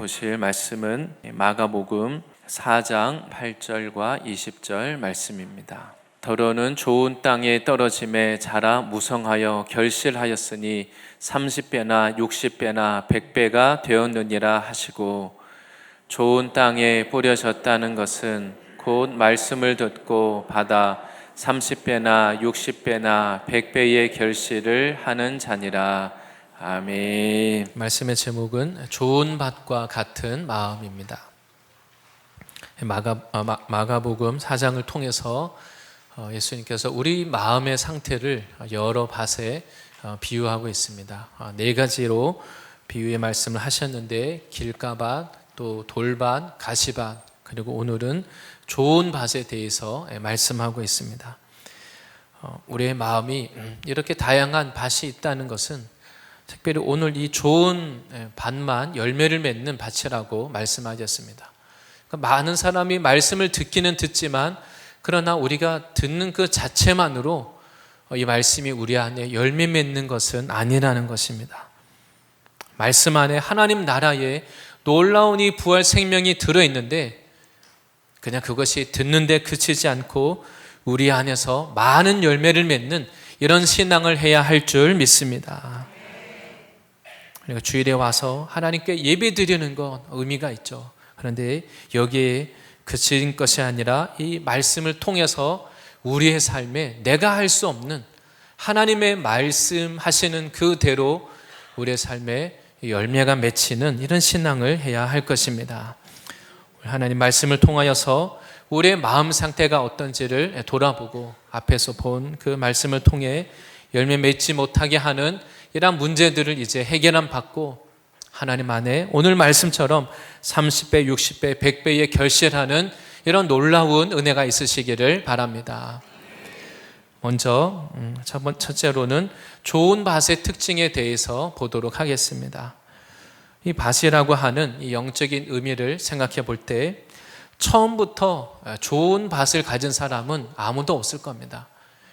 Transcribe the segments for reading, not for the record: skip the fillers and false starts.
보실 말씀은 마가복음 4장 8절과 20절 말씀입니다. 더러는 좋은 땅에 떨어짐에 자라 무성하여 결실하였으니 30배나 60배나 100배가 되었느니라 하시고, 좋은 땅에 뿌려졌다는 것은 곧 말씀을 듣고 받아 30배나 60배나 100배의 결실을 하는 자니라. 아멘. 말씀의 제목은 좋은 밭과 같은 마음입니다. 마가복음 4장을 통해서 예수님께서 우리 마음의 상태를 여러 밭에 비유하고 있습니다. 네 가지로 비유의 말씀을 하셨는데, 길가밭, 또 돌밭, 가시밭, 그리고 오늘은 좋은 밭에 대해서 말씀하고 있습니다. 우리의 마음이 이렇게 다양한 밭이 있다는 것은 특별히 오늘 이 좋은 밭만 열매를 맺는 밭이라고 말씀하셨습니다. 그러니까 많은 사람이 말씀을 듣기는 듣지만, 그러나 우리가 듣는 그 자체만으로 이 말씀이 우리 안에 열매 맺는 것은 아니라는 것입니다. 말씀 안에 하나님 나라에 놀라운 이 부활 생명이 들어있는데, 그냥 그것이 듣는데 그치지 않고 우리 안에서 많은 열매를 맺는 이런 신앙을 해야 할 줄 믿습니다. 그러니까 주일에 와서 하나님께 예배 드리는 건 의미가 있죠. 그런데 여기에 그친 것이 아니라 이 말씀을 통해서 우리의 삶에 내가 할 수 없는 하나님의 말씀하시는 그대로 우리의 삶에 열매가 맺히는 이런 신앙을 해야 할 것입니다. 하나님 말씀을 통하여서 우리의 마음 상태가 어떤지를 돌아보고, 앞에서 본 그 말씀을 통해 열매 맺지 못하게 하는 이러한 문제들을 이제 해결함 받고, 하나님 안에 오늘 말씀처럼 30배, 60배, 100배의 결실하는 이런 놀라운 은혜가 있으시기를 바랍니다. 먼저 첫째로는 좋은 밭의 특징에 대해서 보도록 하겠습니다. 이 밭이라고 하는 이 영적인 의미를 생각해 볼 때, 처음부터 좋은 밭을 가진 사람은 아무도 없을 겁니다.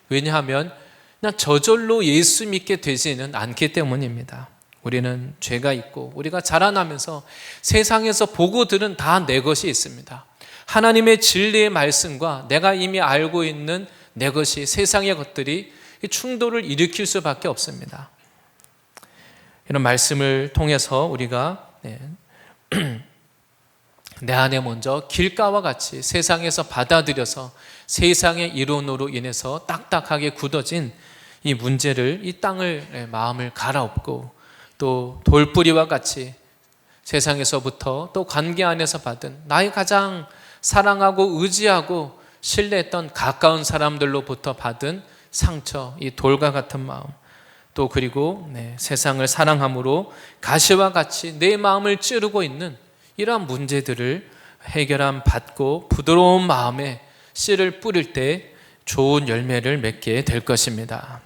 왜냐하면 그냥 저절로 예수 믿게 되지는 않기 때문입니다. 우리는 죄가 있고, 우리가 자라나면서 세상에서 보고 들은 다 내 것이 있습니다. 하나님의 진리의 말씀과 내가 이미 알고 있는 내 것이, 세상의 것들이 충돌을 일으킬 수밖에 없습니다. 이런 말씀을 통해서 우리가 내 안에 먼저 길가와 같이 세상에서 받아들여서 세상의 이론으로 인해서 딱딱하게 굳어진 이 문제를, 이 땅을, 마음을 갈아엎고, 또 돌뿌리와 같이 세상에서부터 또 관계 안에서 받은 나의 가장 사랑하고 의지하고 신뢰했던 가까운 사람들로부터 받은 상처, 이 돌과 같은 마음, 또 그리고 세상을 사랑함으로 가시와 같이 내 마음을 찌르고 있는 이러한 문제들을 해결함 받고 부드러운 마음에 씨를 뿌릴 때 좋은 열매를 맺게 될 것입니다.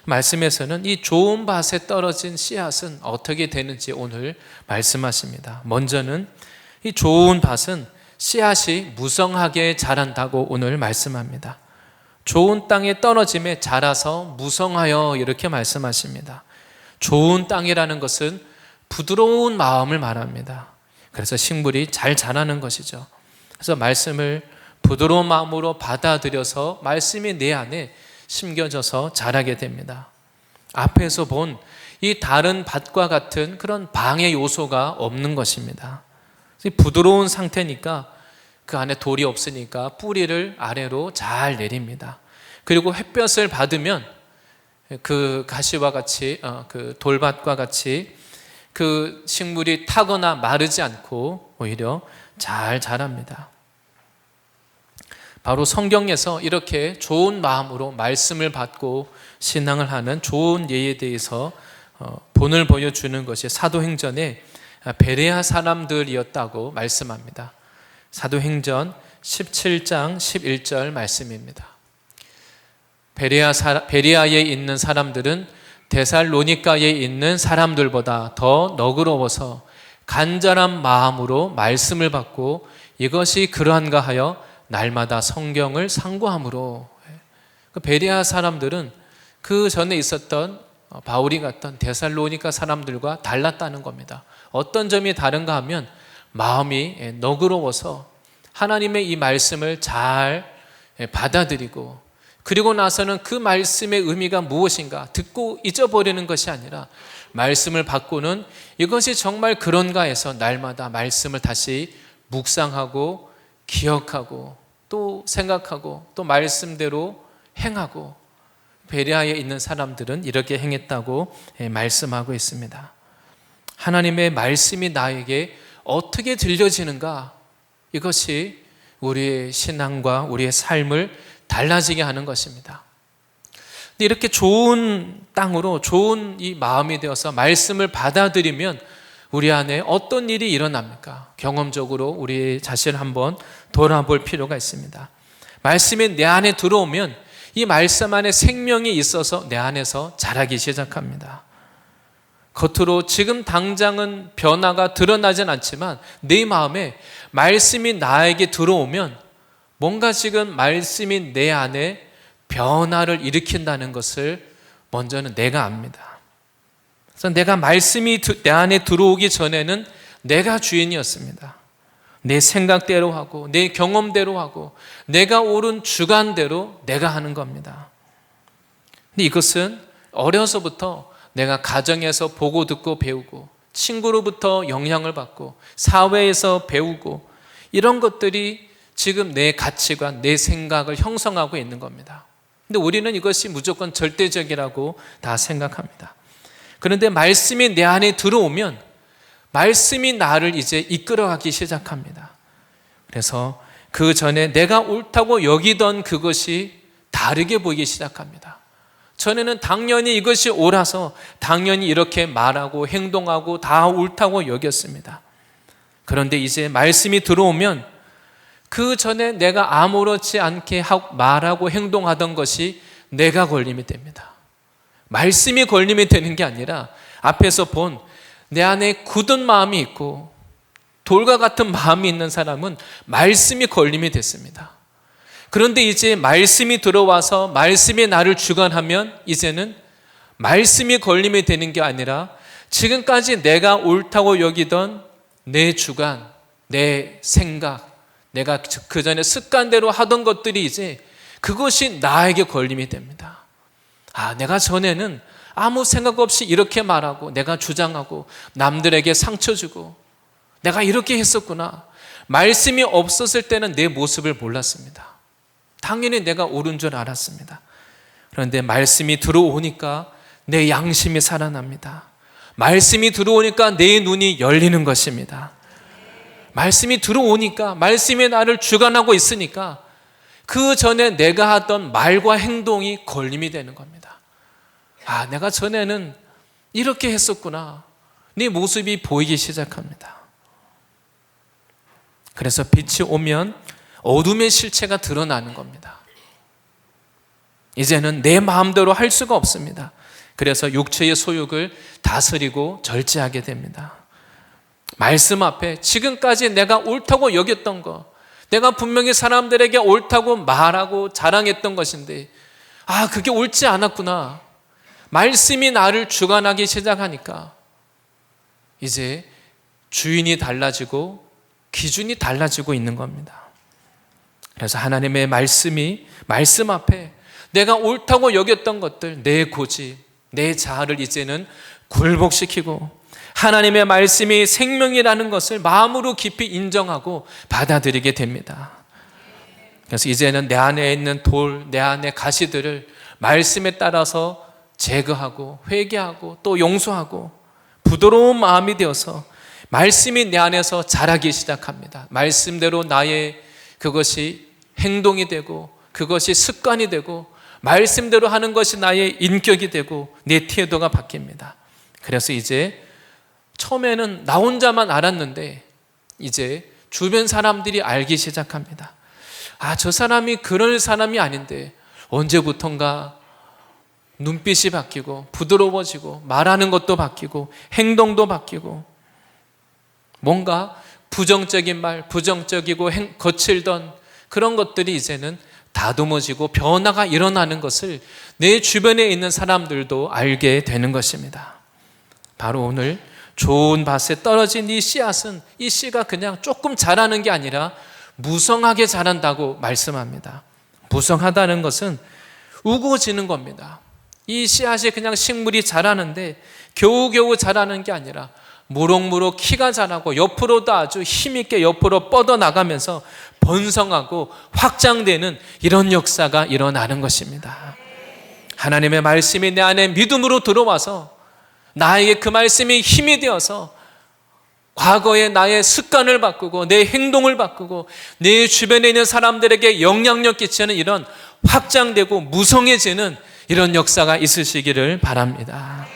말씀에서는 이 좋은 밭에 떨어진 씨앗은 어떻게 되는지 오늘 말씀하십니다. 먼저는 이 좋은 밭은 씨앗이 무성하게 자란다고 오늘 말씀합니다. 좋은 땅에 떨어짐에 자라서 무성하여 이렇게 말씀하십니다. 좋은 땅이라는 것은 부드러운 마음을 말합니다. 그래서 식물이 잘 자라는 것이죠. 그래서 말씀을 부드러운 마음으로 받아들여서 말씀이 내 안에 심겨져서 자라게 됩니다. 앞에서 본 이 다른 밭과 같은 그런 방해 요소가 없는 것입니다. 부드러운 상태니까 그 안에 돌이 없으니까 뿌리를 아래로 잘 내립니다. 그리고 햇볕을 받으면 그 가시와 같이, 그 돌밭과 같이 그 식물이 타거나 마르지 않고 오히려 잘 자랍니다. 바로 성경에서 이렇게 좋은 마음으로 말씀을 받고 신앙을 하는 좋은 예에 대해서 본을 보여주는 것이 사도행전의 베레아 사람들이었다고 말씀합니다. 사도행전 17장 11절 말씀입니다. 베레아에 있는 사람들은 데살로니가에 있는 사람들보다 더 너그러워서 간절한 마음으로 말씀을 받고, 이것이 그러한가 하여 날마다 성경을 상고함으로. 베레아 사람들은 그 전에 있었던 바울이 갔던 데살로니가 사람들과 달랐다는 겁니다. 어떤 점이 다른가 하면 마음이 너그러워서 하나님의 이 말씀을 잘 받아들이고, 그리고 나서는 그 말씀의 의미가 무엇인가 듣고 잊어버리는 것이 아니라 말씀을 받고는 이것이 정말 그런가 해서 날마다 말씀을 다시 묵상하고 기억하고 또 생각하고 또 말씀대로 행하고, 베레아에 있는 사람들은 이렇게 행했다고 말씀하고 있습니다. 하나님의 말씀이 나에게 어떻게 들려지는가, 이것이 우리의 신앙과 우리의 삶을 달라지게 하는 것입니다. 근데 이렇게 좋은 땅으로 좋은 이 마음이 되어서 말씀을 받아들이면 우리 안에 어떤 일이 일어납니까? 경험적으로 우리 자신을 한번 돌아볼 필요가 있습니다. 말씀이 내 안에 들어오면 이 말씀 안에 생명이 있어서 내 안에서 자라기 시작합니다. 겉으로 지금 당장은 변화가 드러나진 않지만 내 마음에 말씀이 나에게 들어오면 뭔가 지금 말씀이 내 안에 변화를 일으킨다는 것을 먼저는 내가 압니다. 그래서 내가 말씀이 내 안에 들어오기 전에는 내가 주인이었습니다. 내 생각대로 하고 내 경험대로 하고 내가 옳은 주관대로 내가 하는 겁니다. 근데 이것은 어려서부터 내가 가정에서 보고 듣고 배우고 친구로부터 영향을 받고 사회에서 배우고 이런 것들이 지금 내 가치관, 내 생각을 형성하고 있는 겁니다. 근데 우리는 이것이 무조건 절대적이라고 다 생각합니다. 그런데 말씀이 내 안에 들어오면 말씀이 나를 이제 이끌어가기 시작합니다. 그래서 그 전에 내가 옳다고 여기던 그것이 다르게 보이기 시작합니다. 전에는 당연히 이것이 옳아서 당연히 이렇게 말하고 행동하고 다 옳다고 여겼습니다. 그런데 이제 말씀이 들어오면 그 전에 내가 아무렇지 않게 말하고 행동하던 것이 내가 걸림이 됩니다. 말씀이 걸림이 되는 게 아니라 앞에서 본 내 안에 굳은 마음이 있고 돌과 같은 마음이 있는 사람은 말씀이 걸림이 됐습니다. 그런데 이제 말씀이 들어와서 말씀이 나를 주관하면 이제는 말씀이 걸림이 되는 게 아니라 지금까지 내가 옳다고 여기던 내 주관, 내 생각, 내가 그 전에 습관대로 하던 것들이 이제 그것이 나에게 걸림이 됩니다. 내가 전에는 아무 생각 없이 이렇게 말하고 내가 주장하고 남들에게 상처 주고 내가 이렇게 했었구나. 말씀이 없었을 때는 내 모습을 몰랐습니다. 당연히 내가 옳은 줄 알았습니다. 그런데 말씀이 들어오니까 내 양심이 살아납니다. 말씀이 들어오니까 내 눈이 열리는 것입니다. 말씀이 들어오니까 말씀이 나를 주관하고 있으니까 그 전에 내가 하던 말과 행동이 걸림이 되는 겁니다. 내가 전에는 이렇게 했었구나. 네 모습이 보이기 시작합니다. 그래서 빛이 오면 어둠의 실체가 드러나는 겁니다. 이제는 내 마음대로 할 수가 없습니다. 그래서 육체의 소욕을 다스리고 절제하게 됩니다. 말씀 앞에 지금까지 내가 옳다고 여겼던 거, 내가 분명히 사람들에게 옳다고 말하고 자랑했던 것인데 그게 옳지 않았구나. 말씀이 나를 주관하기 시작하니까 이제 주인이 달라지고 기준이 달라지고 있는 겁니다. 그래서 하나님의 말씀 앞에 내가 옳다고 여겼던 것들, 내 고집, 내 자아를 이제는 굴복시키고 하나님의 말씀이 생명이라는 것을 마음으로 깊이 인정하고 받아들이게 됩니다. 그래서 이제는 내 안에 있는 돌, 내 안에 가시들을 말씀에 따라서 제거하고 회개하고 또 용서하고 부드러운 마음이 되어서 말씀이 내 안에서 자라기 시작합니다. 말씀대로 나의 그것이 행동이 되고 그것이 습관이 되고 말씀대로 하는 것이 나의 인격이 되고 내 태도가 바뀝니다. 그래서 이제 처음에는 나 혼자만 알았는데 이제 주변 사람들이 알기 시작합니다. 저 사람이 그럴 사람이 아닌데 언제부턴가 눈빛이 바뀌고 부드러워지고 말하는 것도 바뀌고 행동도 바뀌고 뭔가 부정적인 말, 부정적이고 거칠던 그런 것들이 이제는 다듬어지고 변화가 일어나는 것을 내 주변에 있는 사람들도 알게 되는 것입니다. 바로 오늘 좋은 밭에 떨어진 이 씨앗은, 이 씨가 그냥 조금 자라는 게 아니라 무성하게 자란다고 말씀합니다. 무성하다는 것은 우거지는 겁니다. 이 씨앗이 그냥 식물이 자라는데 겨우겨우 자라는 게 아니라 무럭무럭 키가 자라고 옆으로도 아주 힘있게 옆으로 뻗어나가면서 번성하고 확장되는 이런 역사가 일어나는 것입니다. 하나님의 말씀이 내 안에 믿음으로 들어와서 나에게 그 말씀이 힘이 되어서 과거의 나의 습관을 바꾸고 내 행동을 바꾸고 내 주변에 있는 사람들에게 영향력 끼치는 이런 확장되고 무성해지는 이런 역사가 있으시기를 바랍니다.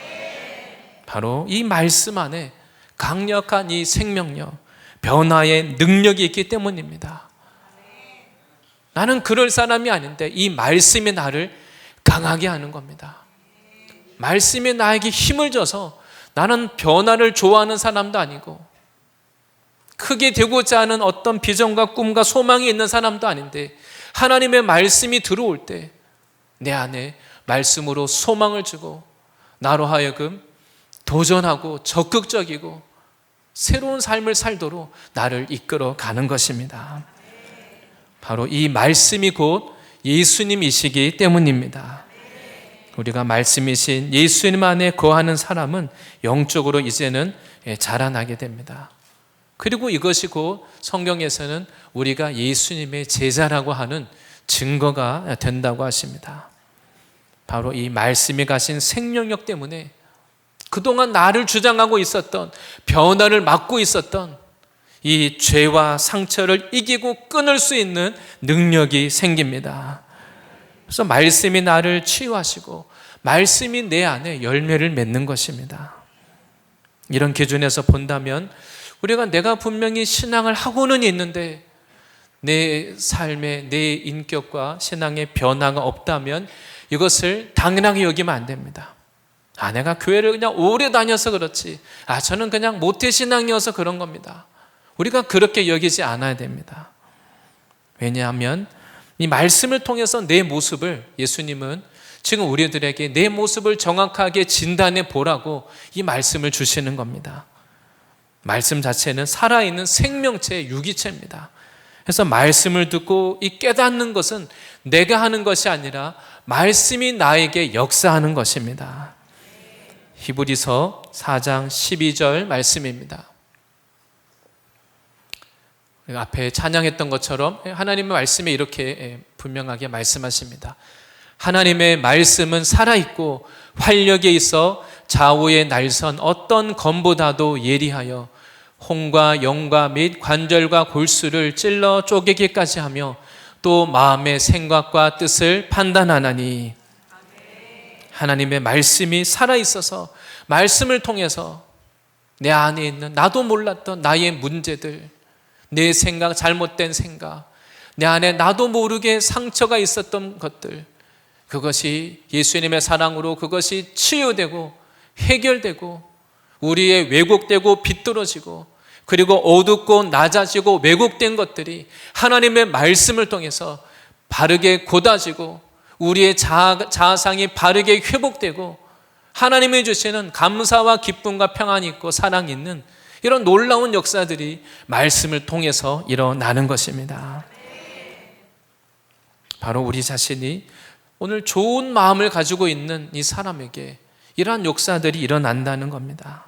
바로 이 말씀 안에 강력한 이 생명력, 변화의 능력이 있기 때문입니다. 나는 그럴 사람이 아닌데 이 말씀이 나를 강하게 하는 겁니다. 말씀이 나에게 힘을 줘서 나는 변화를 좋아하는 사람도 아니고 크게 되고자 하는 어떤 비전과 꿈과 소망이 있는 사람도 아닌데 하나님의 말씀이 들어올 때 내 안에 말씀으로 소망을 주고 나로 하여금 도전하고 적극적이고 새로운 삶을 살도록 나를 이끌어 가는 것입니다. 바로 이 말씀이 곧 예수님이시기 때문입니다. 우리가 말씀이신 예수님 안에 거하는 사람은 영적으로 이제는 자라나게 됩니다. 그리고 이것이 곧 성경에서는 우리가 예수님의 제자라고 하는 증거가 된다고 하십니다. 바로 이 말씀이 가신 생명력 때문에 그동안 나를 주장하고 있었던, 변화를 막고 있었던 이 죄와 상처를 이기고 끊을 수 있는 능력이 생깁니다. 그래서 말씀이 나를 치유하시고 말씀이 내 안에 열매를 맺는 것입니다. 이런 기준에서 본다면 우리가 내가 분명히 신앙을 하고는 있는데 내 삶에 내 인격과 신앙의 변화가 없다면 이것을 당연하게 여기면 안 됩니다. 내가 교회를 그냥 오래 다녀서 그렇지, 저는 그냥 모태신앙이어서 그런 겁니다. 우리가 그렇게 여기지 않아야 됩니다. 왜냐하면 이 말씀을 통해서 내 모습을, 예수님은 지금 우리들에게 내 모습을 정확하게 진단해 보라고 이 말씀을 주시는 겁니다. 말씀 자체는 살아있는 생명체의 유기체입니다. 그래서 말씀을 듣고 이 깨닫는 것은 내가 하는 것이 아니라 말씀이 나에게 역사하는 것입니다. 히브리서 4장 12절 말씀입니다. 앞에 찬양했던 것처럼 하나님의 말씀에 이렇게 분명하게 말씀하십니다. 하나님의 말씀은 살아있고 활력에 있어 좌우의 날선 어떤 검보다도 예리하여 홍과 영과 및 관절과 골수를 찔러 쪼개기까지 하며 또 마음의 생각과 뜻을 판단하나니. 하나님의 말씀이 살아있어서 말씀을 통해서 내 안에 있는 나도 몰랐던 나의 문제들, 내 생각, 잘못된 생각, 내 안에 나도 모르게 상처가 있었던 것들, 그것이 예수님의 사랑으로 그것이 치유되고 해결되고 우리의 왜곡되고 비뚤어지고 그리고 어둡고 낮아지고 왜곡된 것들이 하나님의 말씀을 통해서 바르게 곧아지고 우리의 자아상이 바르게 회복되고 하나님이 주시는 감사와 기쁨과 평안이 있고 사랑이 있는 이런 놀라운 역사들이 말씀을 통해서 일어나는 것입니다. 바로 우리 자신이 오늘 좋은 마음을 가지고 있는 이 사람에게 이러한 역사들이 일어난다는 겁니다.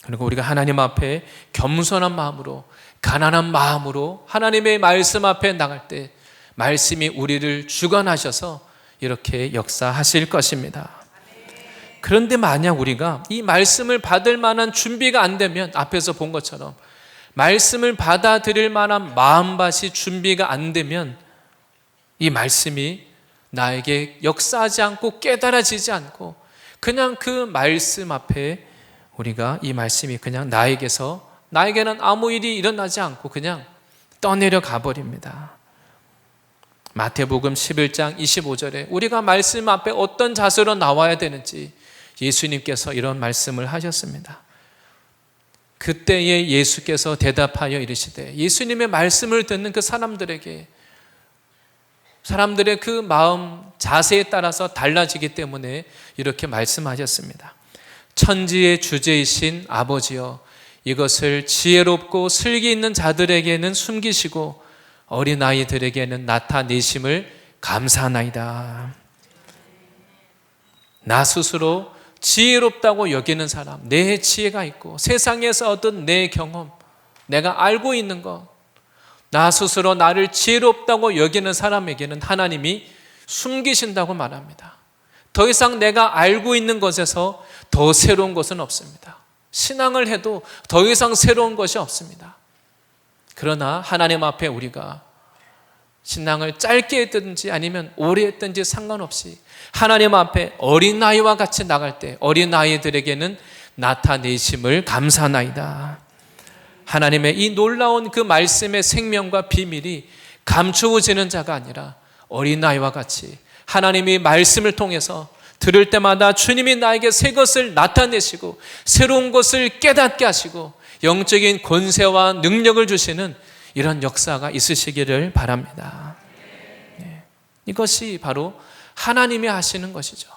그리고 우리가 하나님 앞에 겸손한 마음으로, 가난한 마음으로 하나님의 말씀 앞에 나갈 때 말씀이 우리를 주관하셔서 이렇게 역사하실 것입니다. 그런데 만약 우리가 이 말씀을 받을 만한 준비가 안 되면 앞에서 본 것처럼 말씀을 받아들일 만한 마음밭이 준비가 안 되면 이 말씀이 나에게 역사하지 않고 깨달아지지 않고 그냥 그 말씀 앞에 우리가 이 말씀이 그냥 나에게는 아무 일이 일어나지 않고 그냥 떠내려 가버립니다. 마태복음 11장 25절에 우리가 말씀 앞에 어떤 자세로 나와야 되는지 예수님께서 이런 말씀을 하셨습니다. 그때에 예수께서 대답하여 이르시되, 예수님의 말씀을 듣는 그 사람들에게 사람들의 그 마음 자세에 따라서 달라지기 때문에 이렇게 말씀하셨습니다. 천지의 주제이신 아버지여, 이것을 지혜롭고 슬기 있는 자들에게는 숨기시고 어린아이들에게는 나타내심을 감사하나이다. 나 스스로 지혜롭다고 여기는 사람, 내 지혜가 있고 세상에서 얻은 내 경험, 내가 알고 있는 것, 나 스스로 나를 지혜롭다고 여기는 사람에게는 하나님이 숨기신다고 말합니다. 더 이상 내가 알고 있는 것에서 더 새로운 것은 없습니다. 신앙을 해도 더 이상 새로운 것이 없습니다. 그러나 하나님 앞에 우리가 신앙을 짧게 했든지 아니면 오래 했든지 상관없이 하나님 앞에 어린아이와 같이 나갈 때 어린아이들에게는 나타내심을 감사하나이다. 하나님의 이 놀라운 그 말씀의 생명과 비밀이 감추어지는 자가 아니라 어린아이와 같이 하나님이 말씀을 통해서 들을 때마다 주님이 나에게 새 것을 나타내시고 새로운 것을 깨닫게 하시고 영적인 권세와 능력을 주시는 이런 역사가 있으시기를 바랍니다. 이것이 바로 하나님이 하시는 것이죠.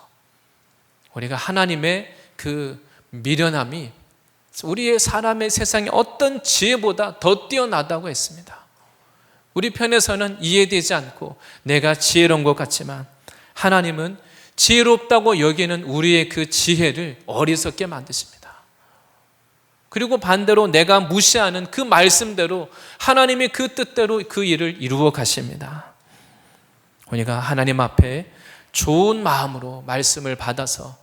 우리가 하나님의 그 미련함이 우리의 사람의 세상에 어떤 지혜보다 더 뛰어나다고 했습니다. 우리 편에서는 이해되지 않고 내가 지혜로운 것 같지만 하나님은 지혜롭다고 여기는 우리의 그 지혜를 어리석게 만드십니다. 그리고 반대로 내가 무시하는 그 말씀대로 하나님이 그 뜻대로 그 일을 이루어 가십니다. 우리가 하나님 앞에 좋은 마음으로 말씀을 받아서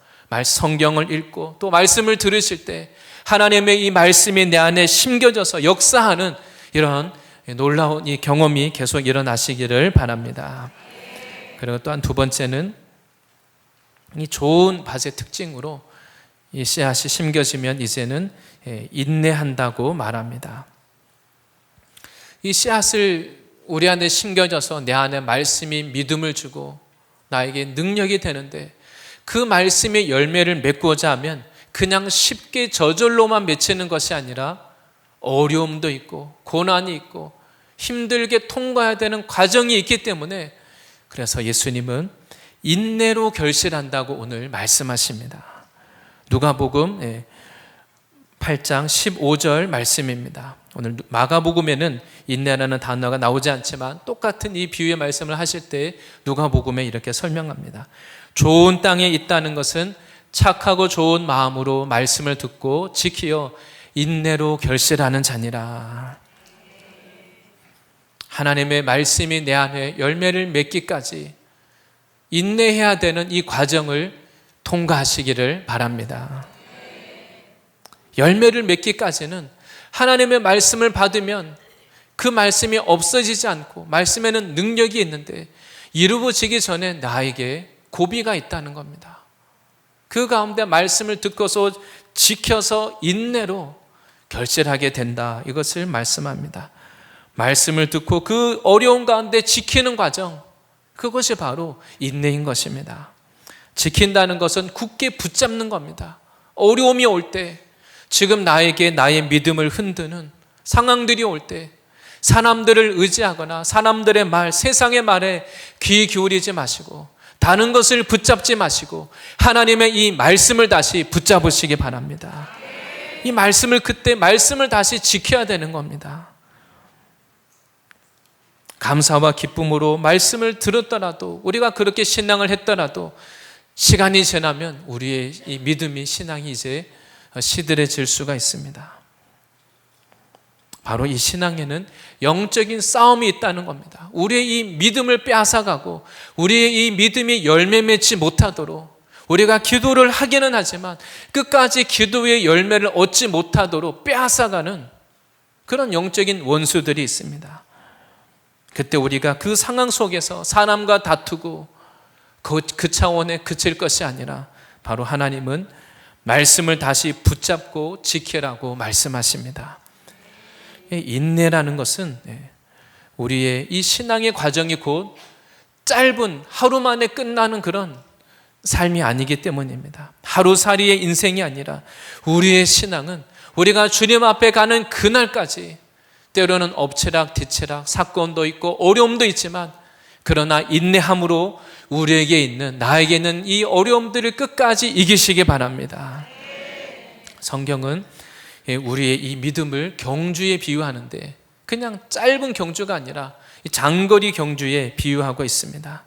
성경을 읽고 또 말씀을 들으실 때 하나님의 이 말씀이 내 안에 심겨져서 역사하는 이런 놀라운 이 경험이 계속 일어나시기를 바랍니다. 그리고 또한 두 번째는 이 좋은 밭의 특징으로 이 씨앗이 심겨지면 이제는 인내한다고 말합니다. 이 씨앗을 우리 안에 심겨져서 내 안에 말씀이 믿음을 주고 나에게 능력이 되는데 그 말씀의 열매를 맺고자 하면 그냥 쉽게 저절로만 맺히는 것이 아니라 어려움도 있고 고난이 있고 힘들게 통과해야 되는 과정이 있기 때문에 그래서 예수님은 인내로 결실한다고 오늘 말씀하십니다. 누가복음 8장 15절 말씀입니다. 오늘 마가복음에는 인내라는 단어가 나오지 않지만 똑같은 이 비유의 말씀을 하실 때 누가복음에 이렇게 설명합니다. 좋은 땅에 있다는 것은 착하고 좋은 마음으로 말씀을 듣고 지키어 인내로 결실하는 자니라. 하나님의 말씀이 내 안에 열매를 맺기까지 인내해야 되는 이 과정을 통과하시기를 바랍니다. 열매를 맺기까지는 하나님의 말씀을 받으면 그 말씀이 없어지지 않고 말씀에는 능력이 있는데 이루어지기 전에 나에게 고비가 있다는 겁니다. 그 가운데 말씀을 듣고서 지켜서 인내로 결실하게 된다. 이것을 말씀합니다. 말씀을 듣고 그 어려운 가운데 지키는 과정, 그것이 바로 인내인 것입니다. 지킨다는 것은 굳게 붙잡는 겁니다. 어려움이 올 때, 지금 나에게 나의 믿음을 흔드는 상황들이 올 때 사람들을 의지하거나 사람들의 말, 세상의 말에 귀 기울이지 마시고 다른 것을 붙잡지 마시고 하나님의 이 말씀을 다시 붙잡으시기 바랍니다. 이 말씀을 그때 말씀을 다시 지켜야 되는 겁니다. 감사와 기쁨으로 말씀을 들었더라도 우리가 그렇게 신앙을 했더라도 시간이 지나면 우리의 이 믿음이 신앙이 이제 시들해질 수가 있습니다. 바로 이 신앙에는 영적인 싸움이 있다는 겁니다. 우리의 이 믿음을 빼앗아가고 우리의 이 믿음이 열매 맺지 못하도록 우리가 기도를 하기는 하지만 끝까지 기도의 열매를 얻지 못하도록 빼앗아가는 그런 영적인 원수들이 있습니다. 그때 우리가 그 상황 속에서 사람과 다투고 그 차원에 그칠 것이 아니라 바로 하나님은 말씀을 다시 붙잡고 지키라고 말씀하십니다. 인내라는 것은 우리의 이 신앙의 과정이 곧 짧은 하루 만에 끝나는 그런 삶이 아니기 때문입니다. 하루살이의 인생이 아니라 우리의 신앙은 우리가 주님 앞에 가는 그날까지 때로는 엎치락 뒤치락 사건도 있고 어려움도 있지만 그러나 인내함으로 우리에게 있는, 나에게 있는 이 어려움들을 끝까지 이기시기 바랍니다. 성경은 우리의 이 믿음을 경주에 비유하는데 그냥 짧은 경주가 아니라 장거리 경주에 비유하고 있습니다.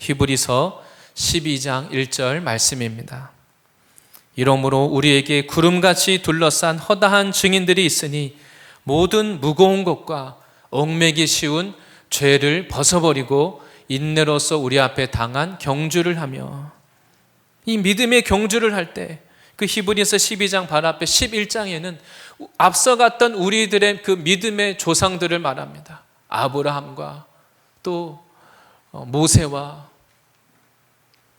히브리서 12장 1절 말씀입니다. 이러므로 우리에게 구름같이 둘러싼 허다한 증인들이 있으니 모든 무거운 것과 얽매기 쉬운 죄를 벗어버리고 인내로서 우리 앞에 당한 경주를 하며, 이 믿음의 경주를 할 때 그 히브리서 12장 바로 앞에 11장에는 앞서갔던 우리들의 그 믿음의 조상들을 말합니다. 아브라함과 또 모세와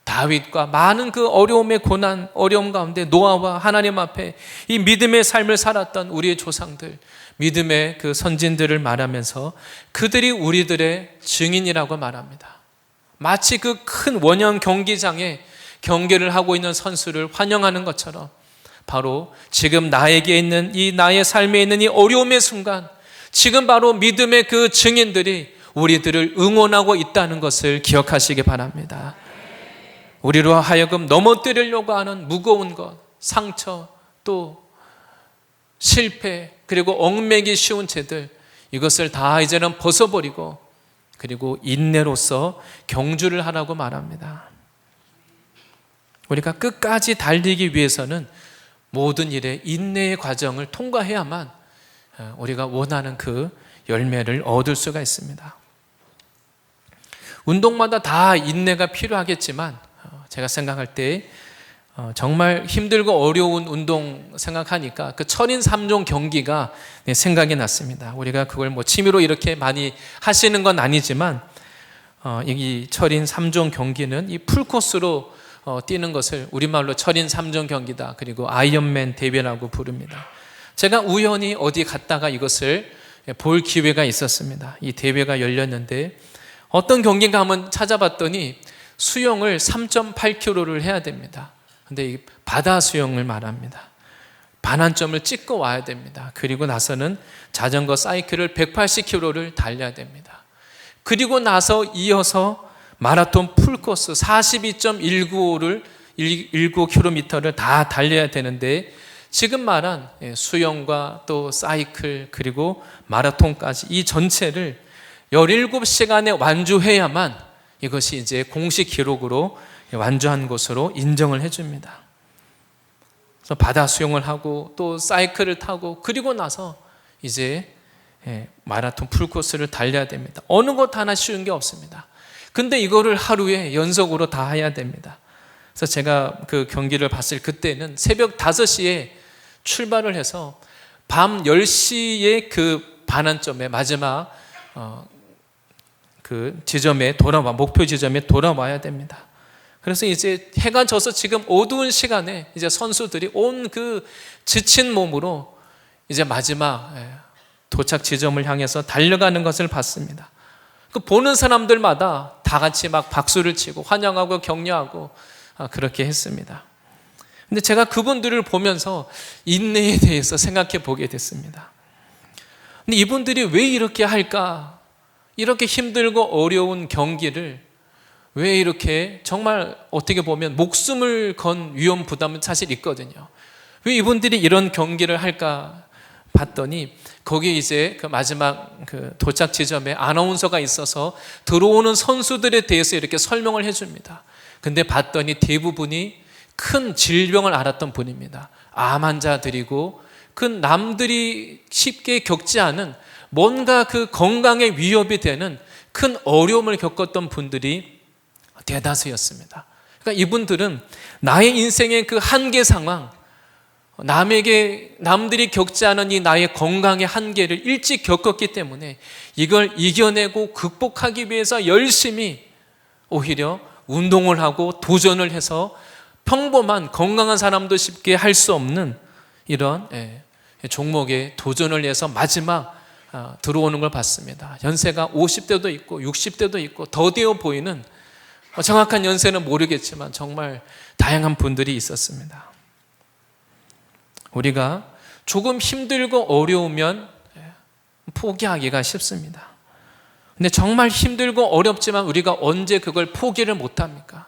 다윗과 많은 그 어려움의 고난, 어려움 가운데 노아와 하나님 앞에 이 믿음의 삶을 살았던 우리의 조상들, 믿음의 그 선진들을 말하면서 그들이 우리들의 증인이라고 말합니다. 마치 그 큰 원형 경기장에 경기를 하고 있는 선수를 환영하는 것처럼 바로 지금 나에게 있는 이 나의 삶에 있는 이 어려움의 순간, 지금 바로 믿음의 그 증인들이 우리들을 응원하고 있다는 것을 기억하시기 바랍니다. 우리로 하여금 넘어뜨리려고 하는 무거운 것, 상처, 또 실패, 그리고 얽매기 쉬운 죄들, 이것을 다 이제는 벗어버리고 그리고 인내로서 경주를 하라고 말합니다. 우리가 끝까지 달리기 위해서는 모든 일에 인내의 과정을 통과해야만 우리가 원하는 그 열매를 얻을 수가 있습니다. 운동마다 다 인내가 필요하겠지만 제가 생각할 때 정말 힘들고 어려운 운동 생각하니까 그 철인 3종 경기가 생각이 났습니다. 우리가 그걸 뭐 취미로 이렇게 많이 하시는 건 아니지만 이 철인 3종 경기는 이 풀코스로 뛰는 것을 우리말로 철인 3종 경기다, 그리고 아이언맨 대회라고 부릅니다. 제가 우연히 어디 갔다가 이것을 볼 기회가 있었습니다. 이 대회가 열렸는데 어떤 경기인가 한번 찾아봤더니 수영을 3.8km를 해야 됩니다. 근데 이 바다 수영을 말합니다. 반환점을 찍고 와야 됩니다. 그리고 나서는 자전거 사이클을 180km를 달려야 됩니다. 그리고 나서 이어서 마라톤 풀코스 42.19km를 다 달려야 되는데, 지금 말한 수영과 또 사이클 그리고 마라톤까지 이 전체를 17시간에 완주해야만 이것이 이제 공식 기록으로 완주한 것으로 인정을 해줍니다. 그래서 바다 수영을 하고 또 사이클을 타고 그리고 나서 이제 마라톤 풀코스를 달려야 됩니다. 어느 것 하나 쉬운 게 없습니다. 근데 이거를 하루에 연속으로 다 해야 됩니다. 그래서 제가 그 경기를 봤을 그때는 새벽 5시에 출발을 해서 밤 10시에 그 반환점에 마지막 그 지점에 목표 지점에 돌아와야 됩니다. 그래서 이제 해가 져서 지금 어두운 시간에 이제 선수들이 온 그 지친 몸으로 이제 마지막 도착 지점을 향해서 달려가는 것을 봤습니다. 그 보는 사람들마다 다 같이 막 박수를 치고 환영하고 격려하고 그렇게 했습니다. 근데 제가 그분들을 보면서 인내에 대해서 생각해 보게 됐습니다. 근데 이분들이 왜 이렇게 할까? 이렇게 힘들고 어려운 경기를 왜 이렇게 정말 어떻게 보면 목숨을 건 위험 부담은 사실 있거든요. 왜 이분들이 이런 경기를 할까 봤더니 거기 이제 그 마지막 그 도착 지점에 아나운서가 있어서 들어오는 선수들에 대해서 이렇게 설명을 해줍니다. 근데 봤더니 대부분이 큰 질병을 앓았던 분입니다. 암 환자들이고 그 남들이 쉽게 겪지 않은 뭔가 그 건강에 위협이 되는 큰 어려움을 겪었던 분들이 대다수였습니다. 그러니까 이분들은 나의 인생의 그 한계 상황, 남들이 겪지 않은 이 나의 건강의 한계를 일찍 겪었기 때문에 이걸 이겨내고 극복하기 위해서 열심히 오히려 운동을 하고 도전을 해서 평범한 건강한 사람도 쉽게 할 수 없는 이런 종목에 도전을 해서 마지막 들어오는 걸 봤습니다. 연세가 50대도 있고 60대도 있고 더디어 보이는, 정확한 연세는 모르겠지만 정말 다양한 분들이 있었습니다. 우리가 조금 힘들고 어려우면 포기하기가 쉽습니다. 근데 정말 힘들고 어렵지만 우리가 언제 그걸 포기를 못합니까?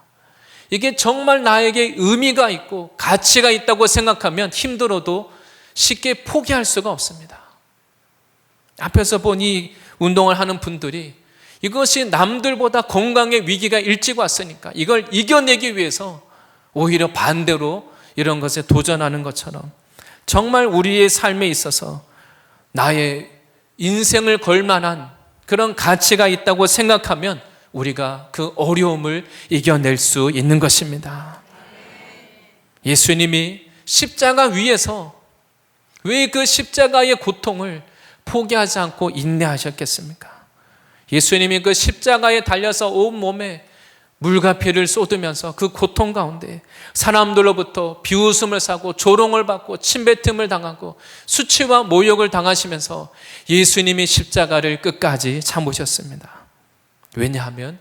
이게 정말 나에게 의미가 있고 가치가 있다고 생각하면 힘들어도 쉽게 포기할 수가 없습니다. 앞에서 본 이 운동을 하는 분들이 이것이 남들보다 건강의 위기가 일찍 왔으니까 이걸 이겨내기 위해서 오히려 반대로 이런 것에 도전하는 것처럼 정말 우리의 삶에 있어서 나의 인생을 걸 만한 그런 가치가 있다고 생각하면 우리가 그 어려움을 이겨낼 수 있는 것입니다. 예수님이 십자가 위에서 왜 그 십자가의 고통을 포기하지 않고 인내하셨겠습니까? 예수님이 그 십자가에 달려서 온몸에 물과 피를 쏟으면서 그 고통 가운데 사람들로부터 비웃음을 사고 조롱을 받고 침뱉음을 당하고 수치와 모욕을 당하시면서 예수님이 십자가를 끝까지 참으셨습니다. 왜냐하면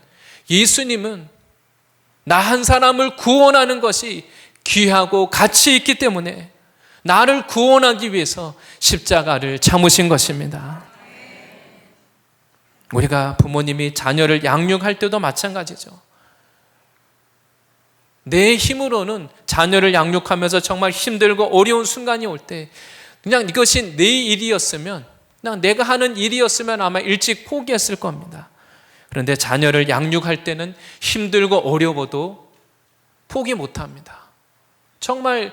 예수님은 나 한 사람을 구원하는 것이 귀하고 가치 있기 때문에 나를 구원하기 위해서 십자가를 참으신 것입니다. 우리가 부모님이 자녀를 양육할 때도 마찬가지죠. 내 힘으로는 자녀를 양육하면서 정말 힘들고 어려운 순간이 올 때 그냥 이것이 내 일이었으면, 그냥 내가 하는 일이었으면 아마 일찍 포기했을 겁니다. 그런데 자녀를 양육할 때는 힘들고 어려워도 포기 못합니다. 정말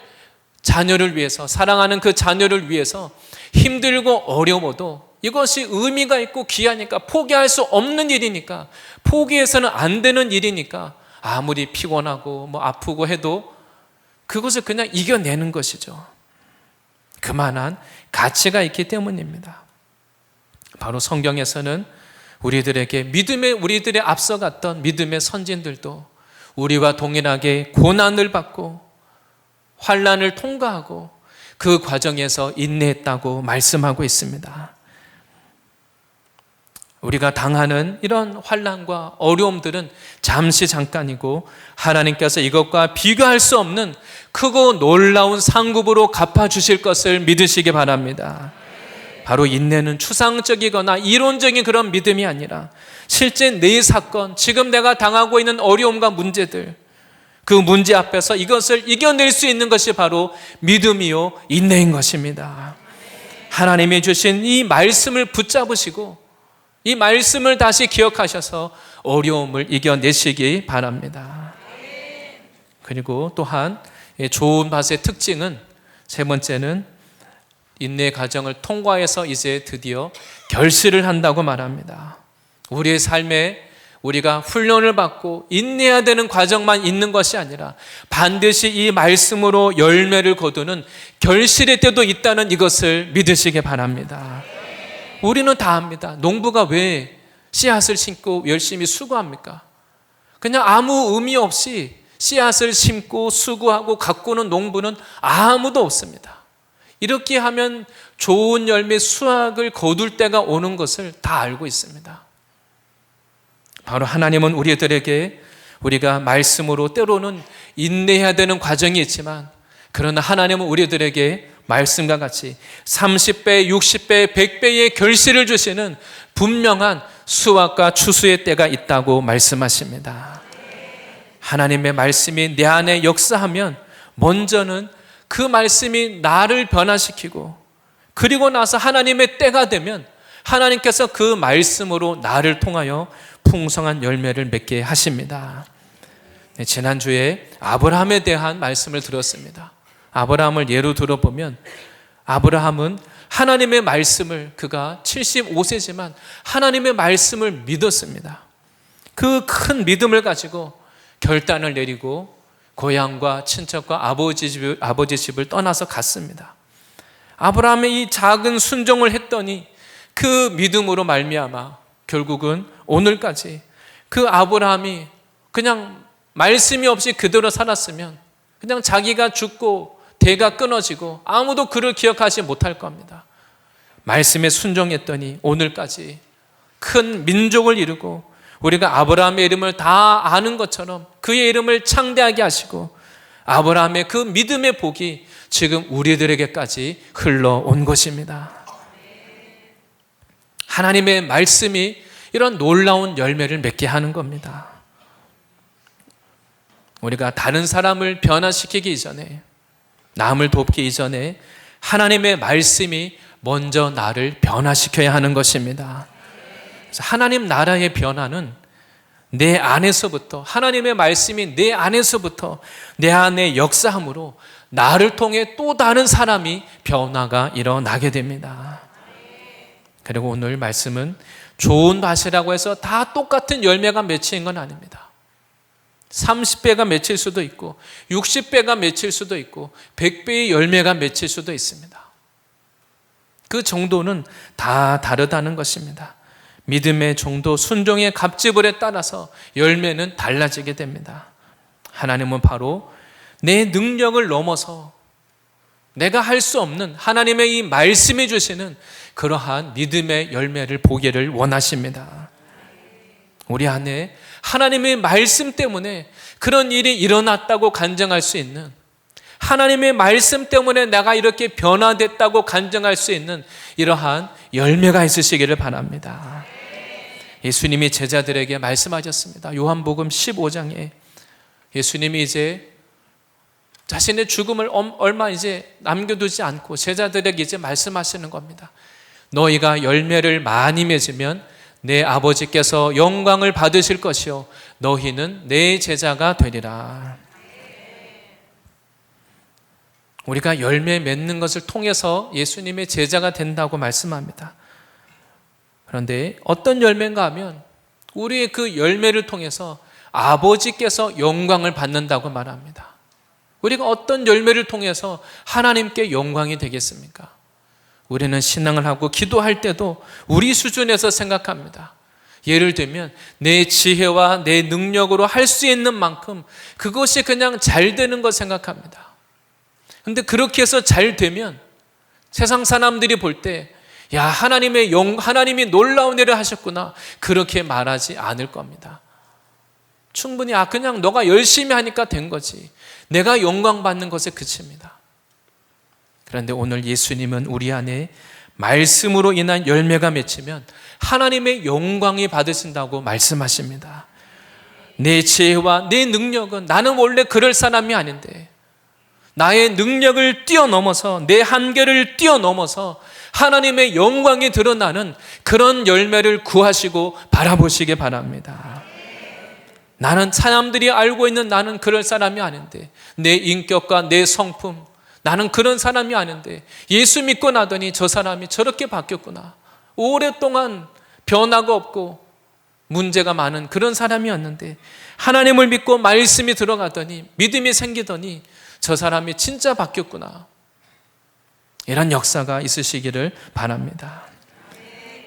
자녀를 위해서, 사랑하는 그 자녀를 위해서 힘들고 어려워도 이것이 의미가 있고 귀하니까, 포기할 수 없는 일이니까, 포기해서는 안 되는 일이니까 아무리 피곤하고 아프고 해도 그것을 그냥 이겨내는 것이죠. 그만한 가치가 있기 때문입니다. 바로 성경에서는 우리들의 앞서갔던 믿음의 선진들도 우리와 동일하게 고난을 받고 환난을 통과하고 그 과정에서 인내했다고 말씀하고 있습니다. 우리가 당하는 이런 환난과 어려움들은 잠시 잠깐이고 하나님께서 이것과 비교할 수 없는 크고 놀라운 상급으로 갚아주실 것을 믿으시기 바랍니다. 바로 인내는 추상적이거나 이론적인 그런 믿음이 아니라 실제 내 사건, 지금 내가 당하고 있는 어려움과 문제들, 그 문제 앞에서 이것을 이겨낼 수 있는 것이 바로 믿음이요 인내인 것입니다. 하나님이 주신 이 말씀을 붙잡으시고 이 말씀을 다시 기억하셔서 어려움을 이겨내시기 바랍니다. 그리고 또한 좋은 밭의 특징은, 세 번째는 인내 과정을 통과해서 이제 드디어 결실을 한다고 말합니다. 우리의 삶에 우리가 훈련을 받고 인내해야 되는 과정만 있는 것이 아니라 반드시 이 말씀으로 열매를 거두는 결실의 때도 있다는 이것을 믿으시기 바랍니다. 우리는 다 압니다. 농부가 왜 씨앗을 심고 열심히 수고합니까? 그냥 아무 의미 없이 씨앗을 심고 수고하고 가꾸는 농부는 아무도 없습니다. 이렇게 하면 좋은 열매 수확을 거둘 때가 오는 것을 다 알고 있습니다. 바로 하나님은 우리들에게 우리가 말씀으로 때로는 인내해야 되는 과정이 있지만, 그러나 하나님은 우리들에게 말씀과 같이 30배, 60배, 100배의 결실을 주시는 분명한 수확과 추수의 때가 있다고 말씀하십니다. 하나님의 말씀이 내 안에 역사하면 먼저는 그 말씀이 나를 변화시키고, 그리고 나서 하나님의 때가 되면 하나님께서 그 말씀으로 나를 통하여 풍성한 열매를 맺게 하십니다. 지난주에 아브라함에 대한 말씀을 들었습니다. 아브라함을 예로 들어보면, 아브라함은 하나님의 말씀을, 그가 75세지만 하나님의 말씀을 믿었습니다. 그 큰 믿음을 가지고 결단을 내리고 고향과 친척과 아버지 집을 떠나서 갔습니다. 아브라함의 이 작은 순종을 했더니 그 믿음으로 말미암아 결국은 오늘까지 그 아브라함이 그냥 말씀이 없이 그대로 살았으면 그냥 자기가 죽고 대가 끊어지고 아무도 그를 기억하지 못할 겁니다. 말씀에 순종했더니 오늘까지 큰 민족을 이루고, 우리가 아브라함의 이름을 다 아는 것처럼 그의 이름을 창대하게 하시고, 아브라함의 그 믿음의 복이 지금 우리들에게까지 흘러온 것입니다. 하나님의 말씀이 이런 놀라운 열매를 맺게 하는 겁니다. 우리가 다른 사람을 변화시키기 이전에, 남을 돕기 이전에 하나님의 말씀이 먼저 나를 변화시켜야 하는 것입니다. 그래서 하나님 나라의 변화는 내 안에서부터, 하나님의 말씀이 내 안에서부터 내 안에 역사함으로 나를 통해 또 다른 사람이 변화가 일어나게 됩니다. 그리고 오늘 말씀은 좋은 밭이라고 해서 다 똑같은 열매가 맺히는 건 아닙니다. 30배가 맺힐 수도 있고 60배가 맺힐 수도 있고 100배의 열매가 맺힐 수도 있습니다. 그 정도는 다 다르다는 것입니다. 믿음의 정도, 순종의 갑지불에 따라서 열매는 달라지게 됩니다. 하나님은 바로 내 능력을 넘어서 내가 할 수 없는 하나님의 이 말씀이 주시는 그러한 믿음의 열매를 보기를 원하십니다. 우리 안에 하나님의 말씀 때문에 그런 일이 일어났다고 간증할 수 있는, 하나님의 말씀 때문에 내가 이렇게 변화됐다고 간증할 수 있는 이러한 열매가 있으시기를 바랍니다. 예수님이 제자들에게 말씀하셨습니다. 요한복음 15장에 예수님이 이제 자신의 죽음을 얼마 이제 남겨두지 않고 제자들에게 이제 말씀하시는 겁니다. 너희가 열매를 많이 맺으면 내 아버지께서 영광을 받으실 것이요 너희는 내 제자가 되리라. 우리가 열매 맺는 것을 통해서 예수님의 제자가 된다고 말씀합니다. 그런데 어떤 열매인가 하면 우리의 그 열매를 통해서 아버지께서 영광을 받는다고 말합니다. 우리가 어떤 열매를 통해서 하나님께 영광이 되겠습니까? 우리는 신앙을 하고 기도할 때도 우리 수준에서 생각합니다. 예를 들면 내 지혜와 내 능력으로 할 수 있는 만큼 그것이 그냥 잘 되는 것 생각합니다. 그런데 그렇게 해서 잘 되면 세상 사람들이 볼 때 야, 하나님이 놀라운 일을 하셨구나 그렇게 말하지 않을 겁니다. 충분히 그냥 너가 열심히 하니까 된 거지, 내가 영광 받는 것에 그칩니다. 그런데 오늘 예수님은 우리 안에 말씀으로 인한 열매가 맺히면 하나님의 영광이 받으신다고 말씀하십니다. 내 지혜와 내 능력은, 나는 원래 그럴 사람이 아닌데 나의 능력을 뛰어넘어서, 내 한계를 뛰어넘어서 하나님의 영광이 드러나는 그런 열매를 구하시고 바라보시기 바랍니다. 나는 사람들이 알고 있는 나는 그럴 사람이 아닌데, 내 인격과 내 성품, 나는 그런 사람이 아닌데 예수 믿고 나더니 저 사람이 저렇게 바뀌었구나, 오랫동안 변화가 없고 문제가 많은 그런 사람이었는데 하나님을 믿고 말씀이 들어가더니, 믿음이 생기더니 저 사람이 진짜 바뀌었구나, 이런 역사가 있으시기를 바랍니다.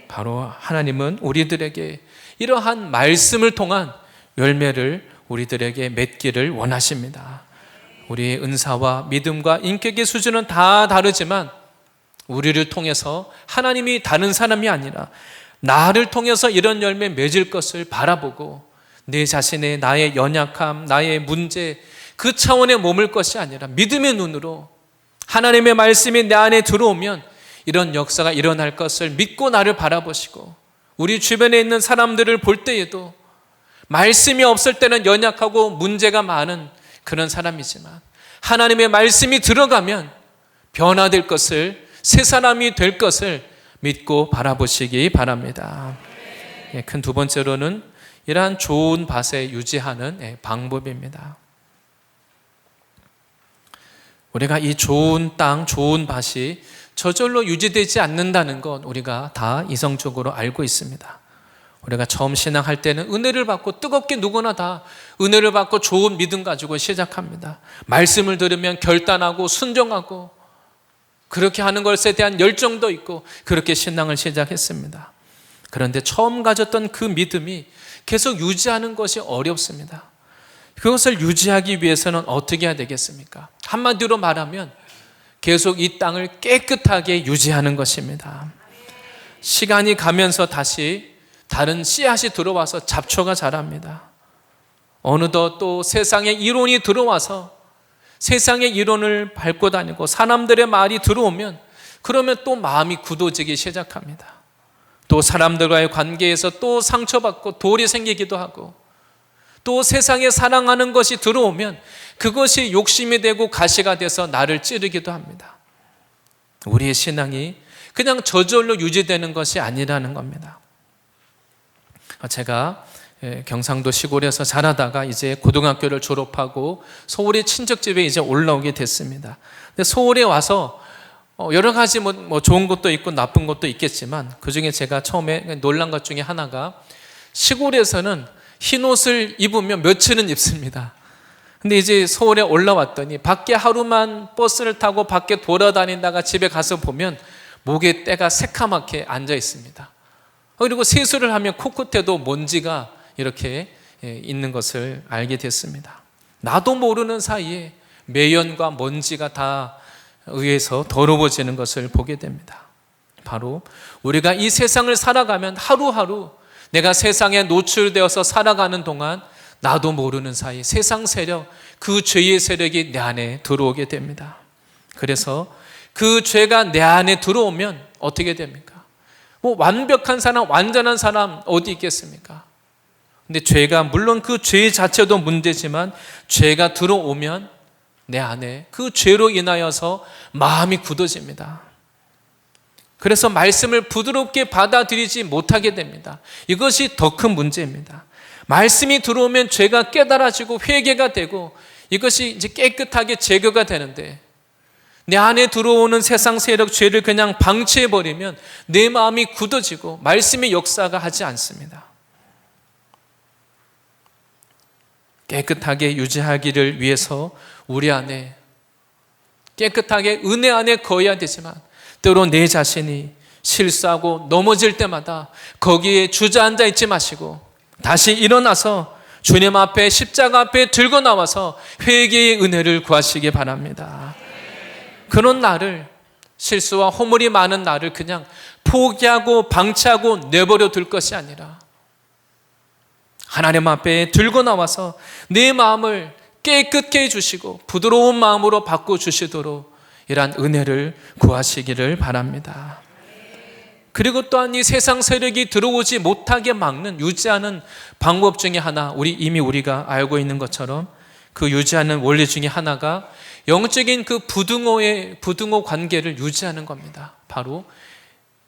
바로 하나님은 우리들에게 이러한 말씀을 통한 열매를 우리들에게 맺기를 원하십니다. 우리의 은사와 믿음과 인격의 수준은 다 다르지만 우리를 통해서 하나님이 다른 사람이 아니라 나를 통해서 이런 열매 맺을 것을 바라보고 내 자신의, 나의 연약함, 나의 문제, 그 차원에 머물 것이 아니라 믿음의 눈으로 하나님의 말씀이 내 안에 들어오면 이런 역사가 일어날 것을 믿고 나를 바라보시고, 우리 주변에 있는 사람들을 볼 때에도 말씀이 없을 때는 연약하고 문제가 많은 그런 사람이지만 하나님의 말씀이 들어가면 변화될 것을, 새 사람이 될 것을 믿고 바라보시기 바랍니다. 큰 두 번째로는 이러한 좋은 밭에 유지하는 방법입니다. 우리가 이 좋은 땅, 좋은 밭이 저절로 유지되지 않는다는 건 우리가 다 이성적으로 알고 있습니다. 우리가 처음 신앙할 때는 은혜를 받고 뜨겁게 누구나 다 은혜를 받고 좋은 믿음 가지고 시작합니다. 말씀을 들으면 결단하고 순종하고 그렇게 하는 것에 대한 열정도 있고 그렇게 신앙을 시작했습니다. 그런데 처음 가졌던 그 믿음이 계속 유지하는 것이 어렵습니다. 그것을 유지하기 위해서는 어떻게 해야 되겠습니까? 한마디로 말하면 계속 이 땅을 깨끗하게 유지하는 것입니다. 시간이 가면서 다시 다른 씨앗이 들어와서 잡초가 자랍니다. 어느덧 또 세상의 이론이 들어와서 세상의 이론을 밟고 다니고 사람들의 말이 들어오면 그러면 또 마음이 굳어지기 시작합니다. 또 사람들과의 관계에서 또 상처받고 돌이 생기기도 하고, 또 세상에 사랑하는 것이 들어오면 그것이 욕심이 되고 가시가 돼서 나를 찌르기도 합니다. 우리의 신앙이 그냥 저절로 유지되는 것이 아니라는 겁니다. 제가 경상도 시골에서 자라다가 이제 고등학교를 졸업하고 서울의 친척집에 이제 올라오게 됐습니다. 근데 서울에 와서 여러 가지 뭐 좋은 것도 있고 나쁜 것도 있겠지만, 그중에 제가 처음에 놀란 것 중에 하나가, 시골에서는 흰 옷을 입으면 며칠은 입습니다. 근데 이제 서울에 올라왔더니 밖에 하루만 버스를 타고 밖에 돌아다니다가 집에 가서 보면 목에 때가 새카맣게 앉아 있습니다. 그리고 세수를 하면 코끝에도 먼지가 이렇게 있는 것을 알게 됐습니다. 나도 모르는 사이에 매연과 먼지가 다 의해서 더러워지는 것을 보게 됩니다. 바로 우리가 이 세상을 살아가면 하루하루 내가 세상에 노출되어서 살아가는 동안 나도 모르는 사이 세상 세력, 그 죄의 세력이 내 안에 들어오게 됩니다. 그래서 그 죄가 내 안에 들어오면 어떻게 됩니까? 뭐 완벽한 사람, 완전한 사람 어디 있겠습니까? 근데 죄가, 물론 그 죄 자체도 문제지만 죄가 들어오면 내 안에 그 죄로 인하여서 마음이 굳어집니다. 그래서 말씀을 부드럽게 받아들이지 못하게 됩니다. 이것이 더 큰 문제입니다. 말씀이 들어오면 죄가 깨달아지고 회개가 되고 이것이 이제 깨끗하게 제거가 되는데, 내 안에 들어오는 세상 세력, 죄를 그냥 방치해버리면 내 마음이 굳어지고 말씀의 역사가 하지 않습니다. 깨끗하게 유지하기를 위해서 우리 안에 깨끗하게 은혜 안에 거해야 되지만, 때로 내 자신이 실수하고 넘어질 때마다 거기에 주저앉아 있지 마시고 다시 일어나서 주님 앞에, 십자가 앞에 들고 나와서 회개의 은혜를 구하시기 바랍니다. 그런 나를, 실수와 허물이 많은 나를 그냥 포기하고 방치하고 내버려 둘 것이 아니라 하나님 앞에 들고 나와서 내 마음을 깨끗게 해주시고 부드러운 마음으로 바꿔주시도록 이러한 은혜를 구하시기를 바랍니다. 그리고 또한 이 세상 세력이 들어오지 못하게 막는, 유지하는 방법 중에 하나, 이미 우리가 알고 있는 것처럼 그 유지하는 원리 중에 하나가 영적인 그 부등호 관계를 유지하는 겁니다. 바로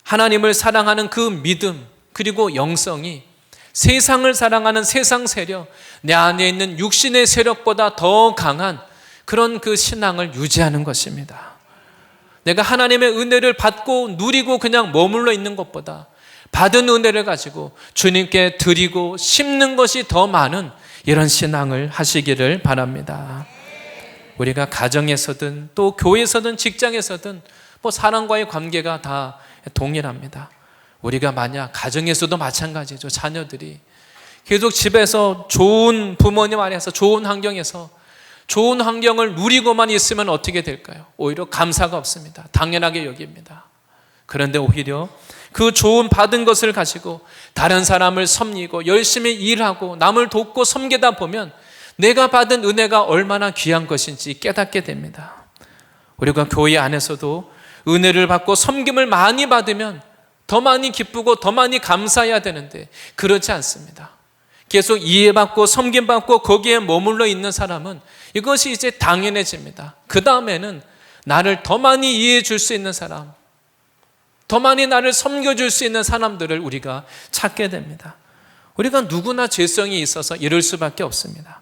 하나님을 사랑하는 그 믿음, 그리고 영성이 세상을 사랑하는 세상 세력, 내 안에 있는 육신의 세력보다 더 강한 그런 그 신앙을 유지하는 것입니다. 내가 하나님의 은혜를 받고 누리고 그냥 머물러 있는 것보다 받은 은혜를 가지고 주님께 드리고 심는 것이 더 많은 이런 신앙을 하시기를 바랍니다. 우리가 가정에서든 또 교회에서든 직장에서든 뭐 사람과의 관계가 다 동일합니다. 우리가 만약 가정에서도 마찬가지죠. 자녀들이 계속 집에서 좋은 부모님 안에서 좋은 환경에서 좋은 환경을 누리고만 있으면 어떻게 될까요? 오히려 감사가 없습니다. 당연하게 여깁니다. 그런데 오히려 그 좋은 받은 것을 가지고 다른 사람을 섬기고 열심히 일하고 남을 돕고 섬기다 보면 내가 받은 은혜가 얼마나 귀한 것인지 깨닫게 됩니다. 우리가 교회 안에서도 은혜를 받고 섬김을 많이 받으면 더 많이 기쁘고 더 많이 감사해야 되는데 그렇지 않습니다. 계속 이해받고 섬김받고 거기에 머물러 있는 사람은 이것이 이제 당연해집니다. 그 다음에는 나를 더 많이 이해해 줄 수 있는 사람, 더 많이 나를 섬겨줄 수 있는 사람들을 우리가 찾게 됩니다. 우리가 누구나 죄성이 있어서 이럴 수밖에 없습니다.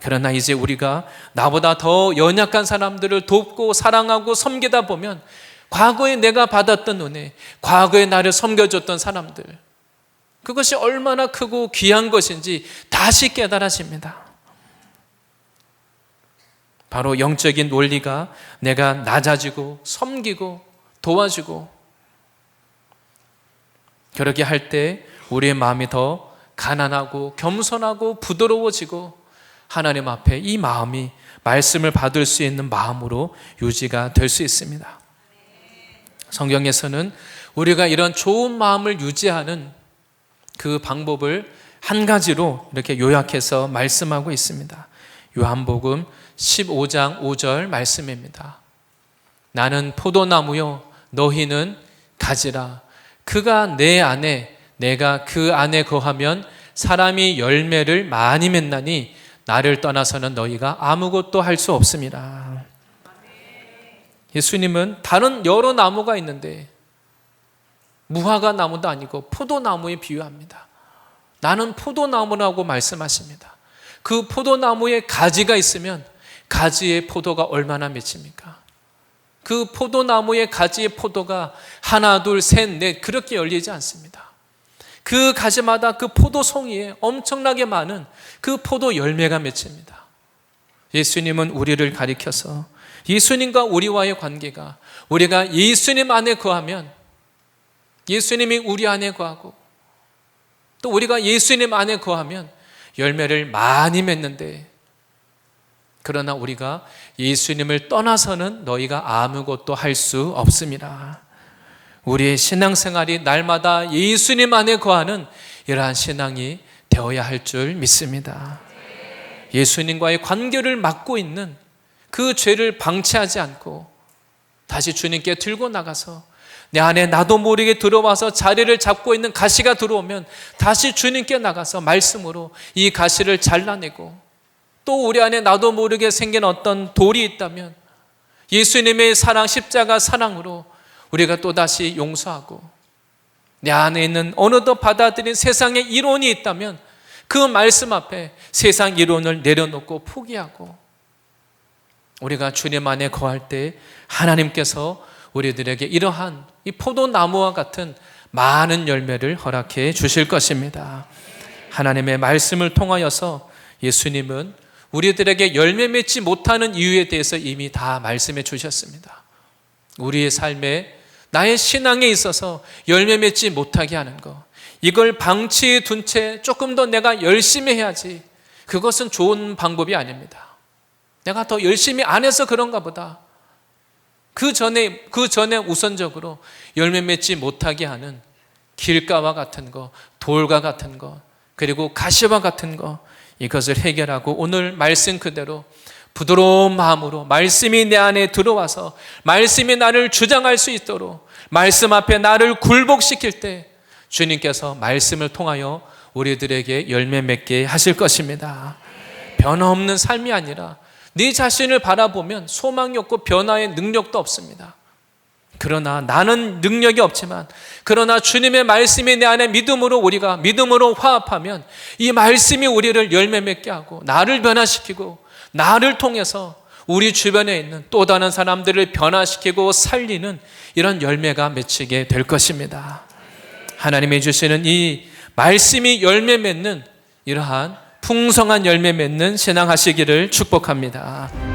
그러나 이제 우리가 나보다 더 연약한 사람들을 돕고 사랑하고 섬기다 보면 과거에 내가 받았던 은혜, 과거에 나를 섬겨줬던 사람들, 그것이 얼마나 크고 귀한 것인지 다시 깨달아집니다. 바로 영적인 논리가 내가 낮아지고 섬기고 도와주고 그렇게 할 때 우리의 마음이 더 가난하고 겸손하고 부드러워지고 하나님 앞에 이 마음이 말씀을 받을 수 있는 마음으로 유지가 될 수 있습니다. 성경에서는 우리가 이런 좋은 마음을 유지하는 그 방법을 한 가지로 이렇게 요약해서 말씀하고 있습니다. 요한복음 15장 5절 말씀입니다. 나는 포도나무요 너희는 가지라. 그가 내 안에 내가 그 안에 거하면 사람이 열매를 많이 맺나니 나를 떠나서는 너희가 아무것도 할 수 없습니다. 예수님은 다른 여러 나무가 있는데 무화과 나무도 아니고 포도나무에 비유합니다. 나는 포도나무라고 말씀하십니다. 그 포도나무에 가지가 있으면 가지의 포도가 얼마나 맺힙니까? 그 포도나무의 가지의 포도가 하나, 둘, 셋, 넷 그렇게 열리지 않습니다. 그 가지마다 그 포도송이에 엄청나게 많은 그 포도 열매가 맺힙니다. 예수님은 우리를 가리켜서 예수님과 우리와의 관계가 우리가 예수님 안에 거하면 예수님이 우리 안에 거하고 또 우리가 예수님 안에 거하면 열매를 많이 맺는데 그러나 우리가 예수님을 떠나서는 너희가 아무것도 할 수 없습니다. 우리의 신앙생활이 날마다 예수님 안에 거하는 이러한 신앙이 되어야 할 줄 믿습니다. 예수님과의 관계를 막고 있는 그 죄를 방치하지 않고 다시 주님께 들고 나가서 내 안에 나도 모르게 들어와서 자리를 잡고 있는 가시가 들어오면 다시 주님께 나가서 말씀으로 이 가시를 잘라내고 또 우리 안에 나도 모르게 생긴 어떤 돌이 있다면 예수님의 사랑, 십자가 사랑으로 우리가 또다시 용서하고 내 안에 있는 어느덧 받아들인 세상의 이론이 있다면 그 말씀 앞에 세상 이론을 내려놓고 포기하고 우리가 주님 안에 거할 때 하나님께서 우리들에게 이러한 이 포도나무와 같은 많은 열매를 허락해 주실 것입니다. 하나님의 말씀을 통하여서 예수님은 우리들에게 열매 맺지 못하는 이유에 대해서 이미 다 말씀해 주셨습니다. 우리의 삶에 나의 신앙에 있어서 열매 맺지 못하게 하는 것, 이걸 방치해 둔 채 조금 더 내가 열심히 해야지, 그것은 좋은 방법이 아닙니다. 내가 더 열심히 안 해서 그런가 보다. 그 전에 우선적으로 열매 맺지 못하게 하는 길가와 같은 거, 돌과 같은 거, 그리고 가시와 같은 거, 이것을 해결하고 오늘 말씀 그대로 부드러운 마음으로 말씀이 내 안에 들어와서 말씀이 나를 주장할 수 있도록 말씀 앞에 나를 굴복시킬 때 주님께서 말씀을 통하여 우리들에게 열매 맺게 하실 것입니다. 변화없는 삶이 아니라 네 자신을 바라보면 소망이 없고 변화의 능력도 없습니다. 그러나 나는 능력이 없지만 그러나 주님의 말씀이 내 안에 믿음으로 우리가 믿음으로 화합하면 이 말씀이 우리를 열매 맺게 하고 나를 변화시키고 나를 통해서 우리 주변에 있는 또 다른 사람들을 변화시키고 살리는 이런 열매가 맺히게 될 것입니다. 하나님이 주시는 이 말씀이 열매 맺는 이러한 풍성한 열매 맺는 신앙하시기를 축복합니다.